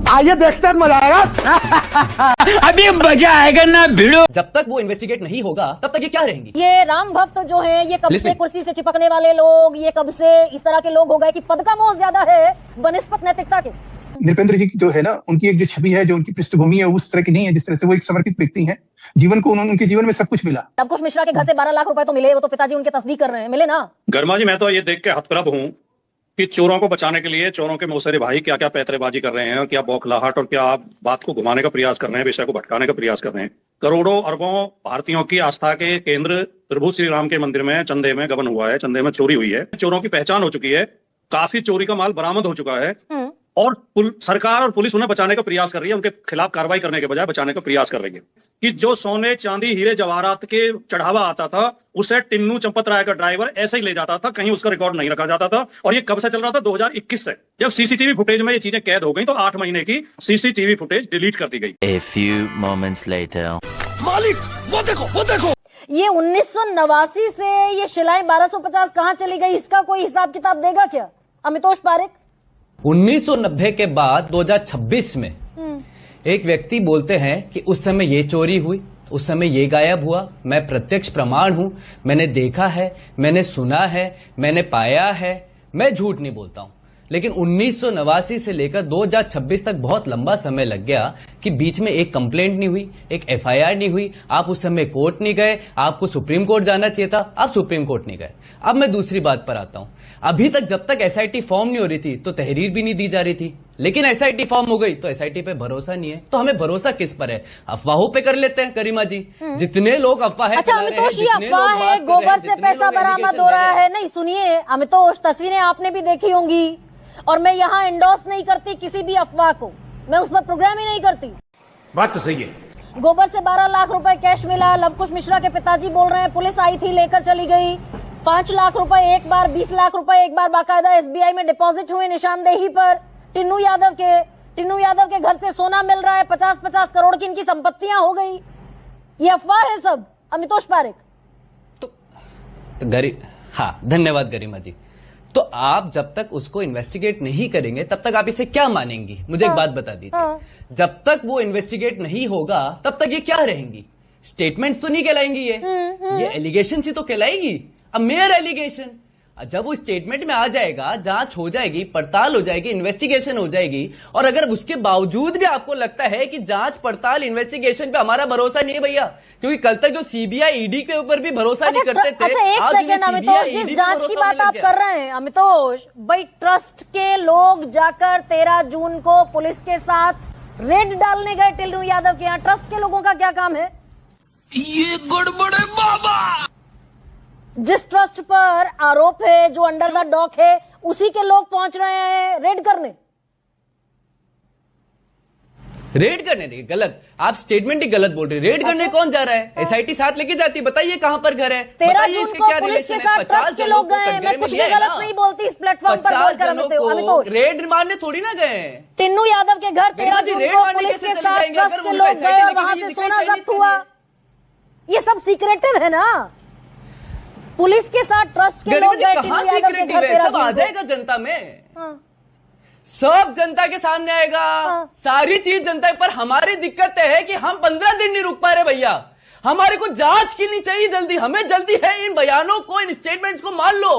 आइए देखते हैं, मजा आएगा। अभी मजा आएगा ना भिड़ो। जब तक वो इन्वेस्टिगेट नहीं होगा तब तक ये क्या रहेंगी? ये राम भक्त जो है, ये कब से कुर्सी से चिपकने वाले लोग, ये कब से इस तरह के लोग हो गए कि पद का मोह ज्यादा है बनिस्पत नैतिकता के। नृपेंद्र जी की जो है ना, उनकी एक जो छवि है, जो उनकी पृष्ठभूमि है, उस तरह की नहीं है जिस तरह से वो एक समर्पित व्यक्ति हैं। जीवन को उनके जीवन में सब कुछ मिला। लवकुश मिश्रा के घर से 12 लाख रुपए तो मिले, वो तो पिताजी उनके तस्दीक कर रहे हैं, मिले ना। गर्मा जी, मैं तो ये देख के हतप्रभ हूँ कि चोरों को बचाने के लिए चोरों के मौसेरे भाई क्या क्या पैतरेबाजी कर रहे हैं, क्या बौखलाहट और क्या बात को घुमाने का प्रयास कर रहे हैं, विषय को भटकाने का प्रयास कर रहे हैं। करोड़ों अरबों भारतीयों की आस्था के केंद्र प्रभु श्री राम के मंदिर में चंदे में गबन हुआ है, चंदे में चोरी हुई है। चोरों की पहचान हो चुकी है, काफी चोरी का माल बरामद हो चुका है और सरकार और पुलिस उन्हें बचाने का प्रयास कर रही है। उनके खिलाफ कार्रवाई करने के बजाय बचाने का प्रयास कर रही है कि जो सोने चांदी हीरे जवाहरात के चढ़ावा आता था उसे टिन्नू चंपत राय का ड्राइवर ऐसे ही ले जाता था, कहीं उसका रिकॉर्ड नहीं रखा जाता था। और ये कब से चल रहा था? 2021 से, जब सीसीटीवी फुटेज में ये चीजें कैद हो गई तो 8 महीने की सीसीटीवी फुटेज डिलीट कर दी गई। A few moments later. मालिक वो देखो, वो देखो। ये 1989 से ये शिलाएं 1250 कहाँ चली गई, इसका कोई हिसाब किताब देगा क्या अमितोष पारेख? 1990 के बाद 2026 में एक व्यक्ति बोलते हैं कि उस समय ये चोरी हुई, उस समय ये गायब हुआ। मैं प्रत्यक्ष प्रमाण हूं, मैंने देखा है, मैंने सुना है, मैंने पाया है, मैं झूठ नहीं बोलता हूं। लेकिन 1989 से लेकर 2026 तक बहुत लंबा समय लग गया कि बीच में एक कंप्लेंट नहीं हुई, एक एफआईआर नहीं हुई। आप उस समय कोर्ट नहीं गए, आपको सुप्रीम कोर्ट जाना चाहिए था, आप सुप्रीम कोर्ट नहीं गए। अब मैं दूसरी बात पर आता हूं। अभी तक जब तक एसआईटी फॉर्म नहीं हो रही थी तो तहरीर भी नहीं दी जा रही थी, लेकिन एसआईटी फॉर्म हो गई तो एसआईटी पे भरोसा नहीं है। तो हमें भरोसा किस पर है? अफवाहों पे कर लेते हैं गरिमा जी। जितने लोग अफवाह अच्छा अमितोष, ये अफवाह है गोबर से पैसा बरामद हो रहा है। नहीं सुनिए अमितोष, तस्वीरें आपने भी देखी होंगी और मैं यहाँ एंडोर्स नहीं करती किसी भी अफवाह को, मैं उस पर प्रोग्राम ही नहीं करती। बात तो सही है। गोबर से 12 लाख रुपए कैश मिला। लवकुश मिश्रा के पिताजी बोल रहे हैं पुलिस आई थी, लेकर चली गई। 5 लाख रुपए एक बार, 20 लाख रुपए एक बार बाकायदा एसबीआई में डिपॉजिट हुए निशानदेही पर। टिन्नू यादव के घर से सोना मिल रहा है, 50-50 करोड़ की इनकी संपत्तियां हो गई। ये अफवाह है सब अमितोष पारेख। तो हाँ, धन्यवाद गरिमा जी। तो आप जब तक उसको इन्वेस्टिगेट नहीं करेंगे तब तक आप इसे क्या मानेंगी? मुझे एक बात बता दीजिए। जब तक वो इन्वेस्टिगेट नहीं होगा तब तक ये क्या रहेंगी? स्टेटमेंट्स तो नहीं कहलाएंगी, ये एलिगेशन ही तो कहलाएगी, अ मेयर एलिगेशन। जब वो स्टेटमेंट में आ जाएगा, जांच हो जाएगी, पड़ताल हो जाएगी, इन्वेस्टिगेशन हो जाएगी, और अगर उसके बावजूद भी आपको लगता है कि जांच पड़ताल इन्वेस्टिगेशन पे हमारा भरोसा नहीं है भैया, क्योंकि कल तक जो सीबीआई ईडी के ऊपर भी भरोसा नहीं करते थे। अच्छा एक सेकंड अमितोष, जिस जांच की बात आप कर रहे हैं अमितोष भाई, ट्रस्ट के लोग जाकर 13 जून को पुलिस के साथ रेड डालने गए टिन्नू यादव के यहाँ। ट्रस्ट के लोगों का क्या काम है? ये गड़बड़ है बाबा। जिस ट्रस्ट पर आरोप है, जो अंडर द डॉक है, उसी के लोग पहुंच रहे हैं रेड करने। रेड करने नहीं, गलत, आप स्टेटमेंट ही गलत बोल रहे हैं। रेड करने कौन जा रहा है? एसआईटी साथ लेके जाती है। बताइए कहां पर घर है? 13 जून को पुलिस के साथ ट्रस्ट के लोग गए। मैं कुछ भी गलत नहीं बोलती इस प्लेटफॉर्म पर बोलकर अमितोष। रेड मारने थोड़ी ना गए। टिन्नू यादव के घर 13 जून को पुलिस के साथ ट्रस्ट के लोग गए और वहां से सोना जब्त हुआ। ये सब सीक्रेटिव है ना। पुलिस के साथ ट्रस्ट के लोग गए टिन्नू यादव के घर 13 जून को। आ जाएगा जनता में, सब जनता के सामने आएगा, सारी चीज जनता पर। हमारी दिक्कत है कि हम 15 दिन नहीं रुक पा रहे भैया। हमारे को जांच की नहीं चाहिए जल्दी, हमें जल्दी है इन बयानों को, इन स्टेटमेंट्स को मान लो।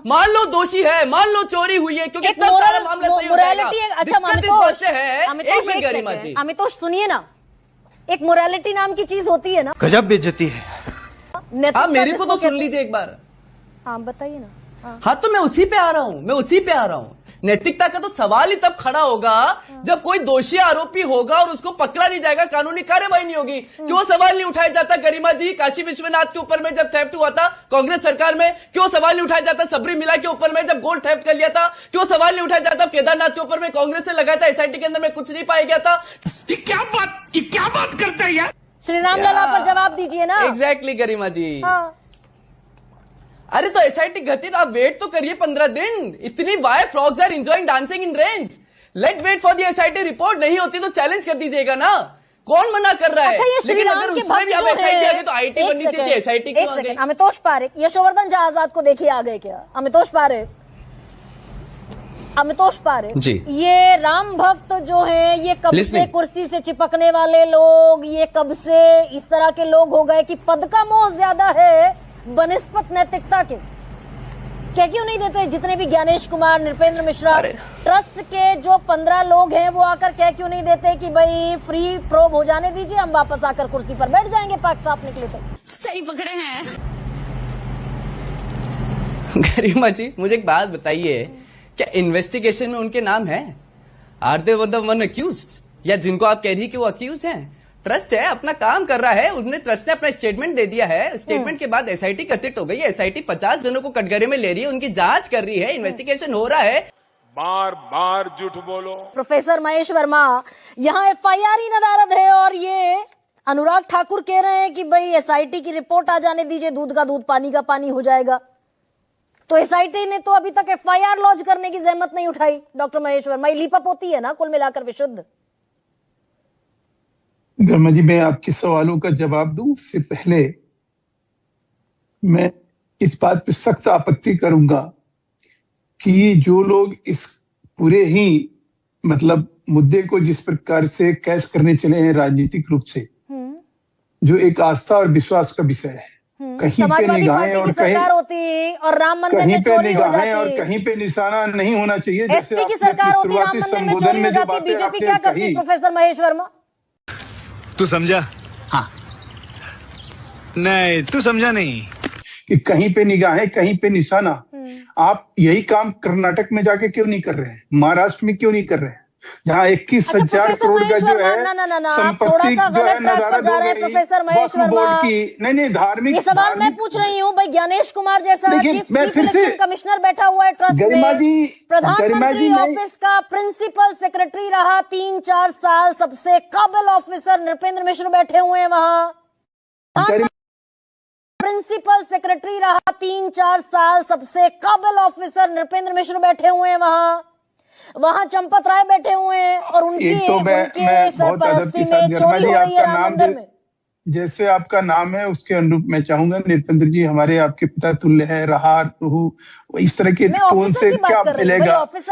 मान लो दोषी है, मान लो चोरी हुई है, क्योंकि इतना सारा मामला सही हो जाएगा। अच्छा अमितोष सुनिए ना, एक मोरालिटी नाम की चीज होती है ना। गजब बेइज्जती है। आप मेरे को तो सुन लीजिए एक बार। हाँ बताइए ना। हाँ तो मैं उसी पे आ रहा हूँ। नैतिकता का तो सवाल ही तब खड़ा होगा जब कोई दोषी आरोपी होगा और उसको पकड़ा नहीं जाएगा, कानूनी कार्रवाई नहीं होगी। क्यों सवाल नहीं उठाया जाता गरिमा जी काशी विश्वनाथ के ऊपर में जब थेफ्ट हुआ था कांग्रेस सरकार में? क्यों सवाल नहीं उठाया जाता सबरी मिला के ऊपर में जब गोल्ड थेफ्ट कर लिया था? क्यों सवाल नहीं उठाया जाता केदारनाथ के ऊपर में कांग्रेस ने लगाया था, एसआईटी के अंदर में कुछ नहीं पाया गया था? ये क्या बात करता है यार? श्री राम लला पर जवाब दीजिए ना। एग्जैक्टली गरिमा जी। अरे तो एसआईटी गठित, आप वेट तो करिए 15 दिन। इतनी why frogs are enjoying dancing in range. Let wait for the SIT report. नहीं होती तो चैलेंज कर दीजिएगा ना, कौन मना कर रहा है? अच्छा, ये लेकिन अगर उसमें भी आप एसआईटी आ गई तो आईटी बननी चाहिए, एसआईटी क्यों आ गई? अमितोष पारेख, यशोवर्धन झा आजाद को देखिए आ गए क्या? अमितोष पारेख अमितोष पारे जी। ये राम भक्त जो हैं, ये कब से Listening. कुर्सी से चिपकने वाले लोग, ये कब से इस तरह के लोग हो गए कि पद का मोह ज्यादा है बनिस्पत नैतिकता के? क्या क्यों नहीं देते? जितने भी ज्ञानेश कुमार, नृपेंद्र मिश्रा, ट्रस्ट के जो 15 लोग हैं, वो आकर क्या क्यों नहीं देते कि भाई फ्री प्रोब हो जाने दीजिए, हम वापस आकर कुर्सी पर बैठ जाएंगे पाक साफ निकले तो। सही पकड़े हैं। गरिमा जी, मुझे एक बात बताइए, क्या इन्वेस्टिगेशन में उनके नाम है? Are they one accused? या जिनको आप कह रही कि वो अक्यूज हैं? ट्रस्ट है, अपना काम कर रहा है, उसने ट्रस्ट ने अपना स्टेटमेंट दे दिया है। स्टेटमेंट के बाद एसआईटी गठित हो गई है, एसआईटी 50 जनों को कटघरे में ले रही है, उनकी जांच कर रही है, इन्वेस्टिगेशन हो रहा है। बार बार झूठ बोलो। प्रोफेसर महेश वर्मा, यहाँ एफआईआर ही नदारद है और ये अनुराग ठाकुर कह रहे हैं कि भाई एसआईटी की रिपोर्ट आ जाने दीजिए, दूध का दूध पानी का पानी हो जाएगा। तो एसआईटी ने तो अभी तक एफआईआर लॉन्च करने की जहमत नहीं उठाई। डॉक्टर महेश वर्मा, ये लीपअप होती है ना कुल मिलाकर विशुद्ध? गर्मा जी, मैं आपके सवालों का जवाब दूं उससे पहले मैं इस बात पे सख्त आपत्ति करूंगा कि जो लोग इस पूरे ही मतलब मुद्दे को जिस प्रकार से कैश करने चले हैं राजनीतिक रूप से, जो एक आस्था और विश्वास का विषय है, कहीं पे समाजवादी निगाहें पार्टी और की कहीं सरकार होती और राम मंदिर कहीं में पे चोरी हो निगाहें और जाती, कहीं पे निशाना नहीं होना चाहिए। जैसे एसपी की आपने सरकार अपनी होती, राम शुरुआती मंदिर में संबोधन चोरी हो में जो जाती, बातें बीजेपी आपने क्या करती? कही, प्रोफेसर महेश वर्मा, तू समझा? हाँ। नहीं, तू समझा नहीं कि कहीं पे निगाहें कहीं पे निशाना। आप यही काम कर्नाटक में जाके क्यों नहीं कर रहे हैं? महाराष्ट्र में क्यों नहीं कर रहे हैं? जहाँ 21,000 करोड़ का जो है संपत्ति जो है नदारद हो गई वक्फ बोर्ड की। नहीं, धार्मिक, ये सवाल मैं पूछ रही हूँ भाई, ज्ञानेश कुमार जैसा चीफ इलेक्शन कमिश्नर बैठा हुआ है ट्रस्ट में, प्रधानमंत्री ऑफिस का प्रिंसिपल सेक्रेटरी रहा 3-4 साल, सबसे काबिल ऑफिसर नृपेंद्र मिश्र बैठे हुए हैं वहां, प्रिंसिपल सेक्रेटरी रहा 3-4 साल, सबसे काबिल ऑफिसर नृपेंद्र मिश्र बैठे हुए हैं वहां चंपत राय बैठे हुए हैं और उनकी सरपरस्ती में चोरी हो रही है राम मंदिर में। जैसे आपका नाम है उसके अनुरूप मैं चाहूंगा, नृपेंद्र जी हमारे आपके पिता तुल्य है, रहा रहू, इस तरह के टोन से क्या मिलेगा? इस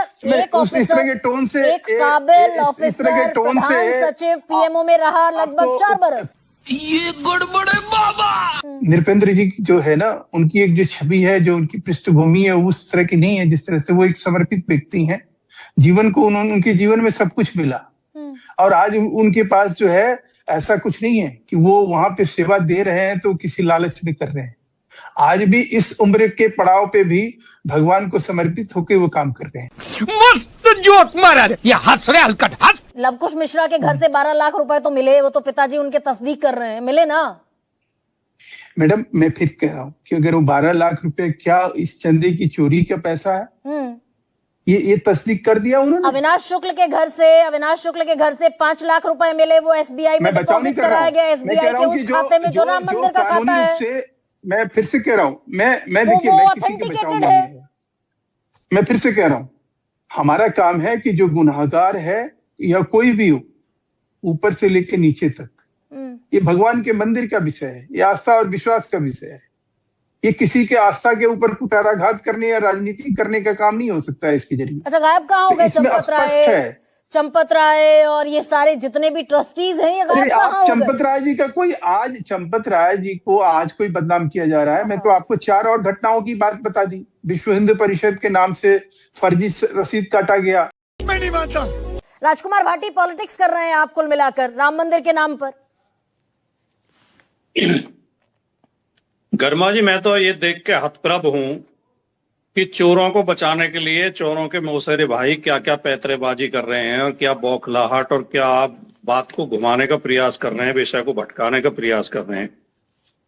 तरह के टोन से, एक काबिल ऑफिसर, प्रधान सचिव पीएमओ में रहा लगभग 4 बरस। ये गड़बड़े बाबा। नृपेंद्र जी जो है ना, उनकी एक जो छवि है, जो उनकी पृष्ठभूमि है, उस तरह की नहीं है जिस तरह से वो एक समर्पित व्यक्ति हैं। जीवन को उनके जीवन में सब कुछ मिला और आज उनके पास जो है ऐसा कुछ नहीं है कि वो वहां पे सेवा दे रहे हैं तो किसी लालच में कर रहे हैं। आज भी इस उम्र के पड़ाव पे भी भगवान को समर्पित होकर वो काम कर रहे हैं। मस्त जोक मारा रे, ये हंस रहे हलकट हंस। लवकुश मिश्रा के घर से 12 लाख रुपए तो मिले, वो तो पिताजी उनके तस्दीक कर रहे हैं, मिले ना? मैडम, मैं फिर कह रहा हूँ कि अगर वो 12 लाख रुपए क्या इस चंदे की चोरी का पैसा है, ये तस्दीक कर दिया उन्होंने। अविनाश शुक्ल के घर से 5 लाख रुपए मिले, वो एसबीआई में डिपॉजिट कराया गया, एसबीआई के उस खाते में जो राम मंदिर का खाता है। मैं फिर से कह रहा हूँ, मैं देखिए, मैं किसी के बचाऊंगा नहीं। मैं फिर से कह रहा हूँ, हमारा काम है कि जो गुनाहगार है या कोई भी हो, ऊपर से लेकर नीचे तक, ये भगवान के मंदिर का विषय है, ये आस्था और विश्वास का विषय है। ये किसी के आस्था के ऊपर कुठाराघात करने या राजनीति करने का काम नहीं हो सकता है इसके जरिए। अच्छा, गायब कहाँ हो गए चंपत राय और ये सारे जितने भी ट्रस्टीज हैं, ये गायब कहाँ हो गए? चंपत राय जी का चंपत राय जी को आज कोई बदनाम किया जा रहा है। मैं तो आपको 4 और घटनाओं की बात बता दी। विश्व हिंदू परिषद के नाम से फर्जी रसीद काटा गया। मैं नहीं मानता। राजकुमार भाटी पॉलिटिक्स कर रहे हैं आप कुल मिलाकर राम मंदिर के नाम पर। गर्मा जी, मैं तो ये देख के हतप्रभ हूं कि चोरों को बचाने के लिए चोरों के मौसेरे भाई क्या क्या पैतरेबाजी कर रहे हैं और क्या बौखलाहट और क्या बात को घुमाने का प्रयास कर रहे हैं, विषय को भटकाने का प्रयास कर रहे हैं।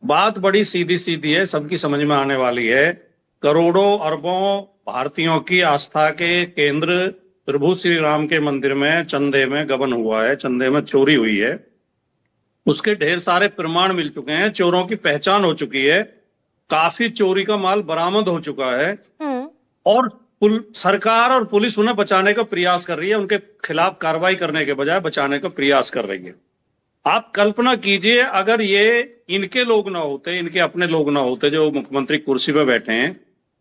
बात बड़ी सीधी सीधी है, सबकी समझ में आने वाली है। करोड़ों अरबों भारतीयों की आस्था के केंद्र प्रभु श्री राम के मंदिर में चंदे में गबन हुआ है, चंदे में चोरी हुई है। उसके ढेर सारे प्रमाण मिल चुके हैं, चोरों की पहचान हो चुकी है, काफी चोरी का माल बरामद हो चुका है और सरकार और पुलिस उन्हें बचाने का प्रयास कर रही है, उनके खिलाफ कार्रवाई करने के बजाय बचाने का प्रयास कर रही है। आप कल्पना कीजिए, अगर ये इनके लोग ना होते, इनके अपने लोग ना होते जो मुख्यमंत्री कुर्सी पे बैठे हैं,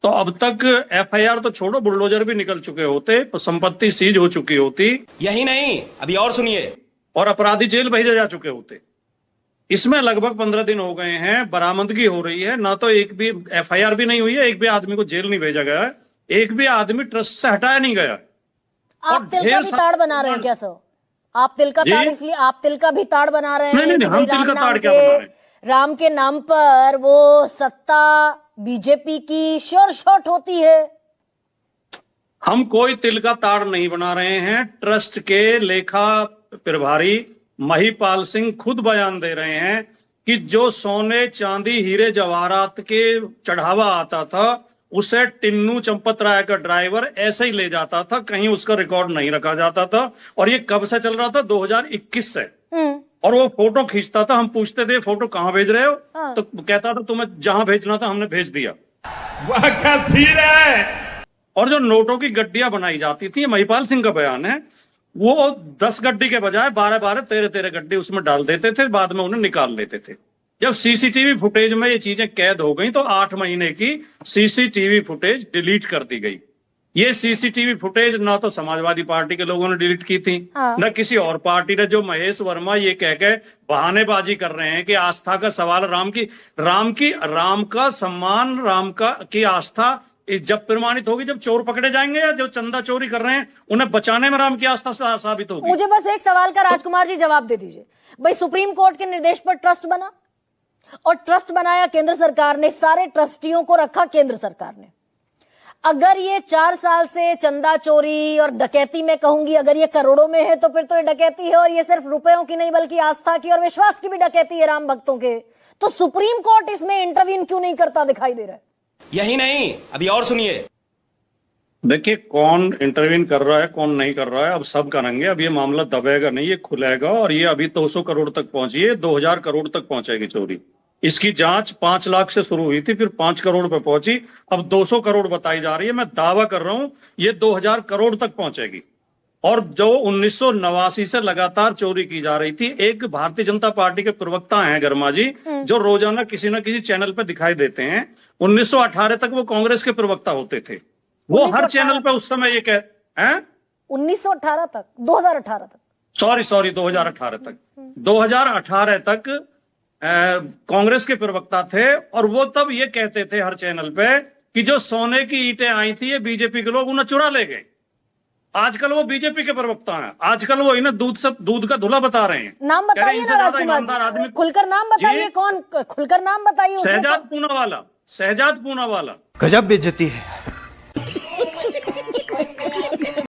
तो अब तक एफआईआर तो छोड़ो, बुलडोजर भी निकल चुके होते, संपत्ति सीज हो चुकी होती, यही नहीं, अभी और सुनिए, और अपराधी जेल भेजे जा चुके होते। इसमें लगभग 15 दिन हो गए हैं, बरामदगी हो रही है, ना तो एक भी एफआईआर भी नहीं हुई है, एक भी आदमी को जेल नहीं भेजा गया है, एक भी आदमी ट्रस्ट से हटाया नहीं गया। आप तिल का भी ताड़ बना रहे हैं क्या सर? आप तिल का ताड़, इसलिए आप तिल का भी ताड़ बना रहे हैं? नहीं, हम तिल का ताड़ क्या बना रहे हैं? राम के नाम पर वो सत्ता बीजेपी की श्योर शॉट होती है। हम कोई तिल का ताड़ नहीं बना रहे हैं। ट्रस्ट के लेखा प्रभारी महिपाल सिंह खुद बयान दे रहे हैं कि जो सोने चांदी हीरे जवाहरात के चढ़ावा आता था उसे टिन्नू चंपत राय का ड्राइवर ऐसे ही ले जाता था, कहीं उसका रिकॉर्ड नहीं रखा जाता था। और ये कब से चल रहा था? 2021 से। और वो फोटो खींचता था, हम पूछते थे फोटो कहां भेज रहे हो? तो कहता था तुम्हें जहां भेजना था हमने भेज दिया। वाह क्या सीन है। और जो नोटों की गड्डियां बनाई जाती थी, महिपाल सिंह का बयान है, वो 10 गड्डी के बजाय 12-12, 13-13 गड्डी उसमें डाल देते थे, बाद में उन्हें निकाल लेते थे। जब सीसीटीवी फुटेज में ये चीजें कैद हो गई तो 8 महीने की सीसीटीवी फुटेज डिलीट कर दी गई। ये सीसीटीवी फुटेज ना तो समाजवादी पार्टी के लोगों ने डिलीट की थी, न किसी और पार्टी ने। जो महेश वर्मा ये कह के बहानेबाजी कर रहे हैं कि आस्था का सवाल, राम का सम्मान, की आस्था जब प्रमाणित होगी, जब चोर पकड़े जाएंगे या जो चंदा चोरी कर रहे हैं उन्हें बचाने में राम की आस्था साबित होगी। मुझे बस एक सवाल का राजकुमार जी जवाब दे दीजिए। भाई सुप्रीम कोर्ट के निर्देश पर ट्रस्ट बना, और ट्रस्ट बनाया केंद्र सरकार ने, सारे ट्रस्टियों को रखा केंद्र सरकार ने। अगर ये 4 साल से चंदा चोरी और डकैती में कहूंगी, अगर ये करोड़ों में है तो फिर तो ये डकैती है, और ये सिर्फ रुपयों की नहीं बल्कि आस्था की और विश्वास की भी डकैती है राम भक्तों के। तो सुप्रीम कोर्ट इसमें इंटरवीन क्यों नहीं करता दिखाई दे रहा है? यही नहीं, अभी और सुनिए। देखिए, कौन इंटरवीन कर रहा है कौन नहीं कर रहा है अब सब करेंगे। अब ये मामला दबेगा नहीं, ये खुलेगा। और ये अभी 200 करोड़ तक पहुंची है, 2000 करोड़ तक पहुंचेगी चोरी। इसकी जांच 5 लाख से शुरू हुई थी, फिर 5 करोड़ पे पहुंची, अब 200 करोड़ बताई जा रही है। मैं दावा कर रहा हूं ये 2000 करोड़ तक पहुंचेगी। और जो 1989 से लगातार चोरी की जा रही थी, एक भारतीय जनता पार्टी के प्रवक्ता हैं गर्मा जी, जो रोजाना किसी न किसी चैनल पे दिखाई देते हैं। 1918 तक वो कांग्रेस के प्रवक्ता होते थे। वो हर चैनल पे उस समय ये कह 1918 तक, 2018 तक, सॉरी 2018 तक, 2018 तक कांग्रेस के प्रवक्ता थे। और वो तब ये कहते थे हर चैनल पे कि जो सोने की ईंटें आई थी ये बीजेपी के लोग उन्हें चुरा ले गए। आजकल वो बीजेपी के प्रवक्ता हैं, आजकल वो इन्हें दूध का धुला बता रहे हैं। नाम बताइए ना राजकुमार जी, खुलकर नाम बताइए। कौन? खुलकर नाम बताइए। शहजाद पूनावाला। गजब बेइज्जती है।